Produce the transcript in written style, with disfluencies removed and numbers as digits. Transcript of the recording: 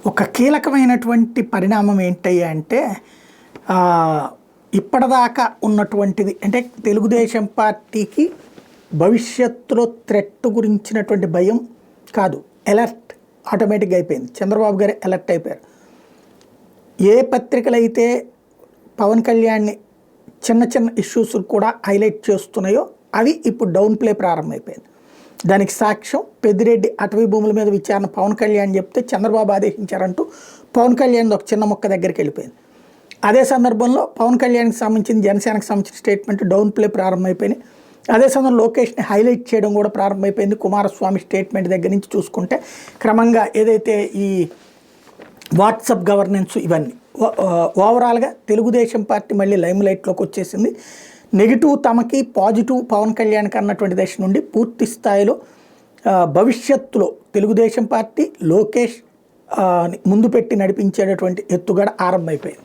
ఒక కీలకమైనటువంటి పరిణామం ఏంటయ్యా అంటే ఇప్పటిదాకా ఉన్నటువంటిది అంటే తెలుగుదేశం పార్టీకి భవిష్యత్తులో థ్రెట్ గురించినటువంటి భయం కాదు, అలర్ట్ ఆటోమేటిక్గా అయిపోయింది. చంద్రబాబు గారు అలర్ట్ అయిపోయారు. ఏ పత్రికలైతే పవన్ కళ్యాణ్ని చిన్న చిన్న ఇష్యూస్ కూడా హైలైట్ చేస్తున్నాయో అవి ఇప్పుడు డౌన్ ప్లే ప్రారంభమైపోయింది. దానికి సాక్ష్యం పెద్దిరెడ్డి అటవీ భూముల మీద విచారణ పవన్ కళ్యాణ్ చెప్తే చంద్రబాబు ఆదేశించారంటూ పవన్ కళ్యాణ్ ఒక చిన్న మొక్క దగ్గరికి వెళ్ళిపోయింది. అదే సందర్భంలో పవన్ కళ్యాణ్కి సంబంధించిన జనసేనకు సంబంధించిన స్టేట్మెంట్ డౌన్ ప్లే ప్రారంభమైపోయినాయి. అదే సమయంలో లోకేష్ని హైలైట్ చేయడం కూడా ప్రారంభమైపోయింది. కుమారస్వామి స్టేట్మెంట్ దగ్గర నుంచి చూసుకుంటే క్రమంగా ఏదైతే ఈ వాట్సాప్ గవర్నెన్స్ ఇవన్నీ ఓవరాల్గా తెలుగుదేశం పార్టీ మళ్ళీ లైమ్ లైట్లోకి వచ్చేసింది. నెగిటివ్ తమకి, పాజిటివ్ పవన్ కళ్యాణ్కి అన్నటువంటి దశ నుండి పూర్తి స్థాయిలో భవిష్యత్తులో తెలుగుదేశం పార్టీ లోకేష్ ముందు పెట్టి నడిపించేటటువంటి ఎత్తుగడ ఆరంభమైపోయింది.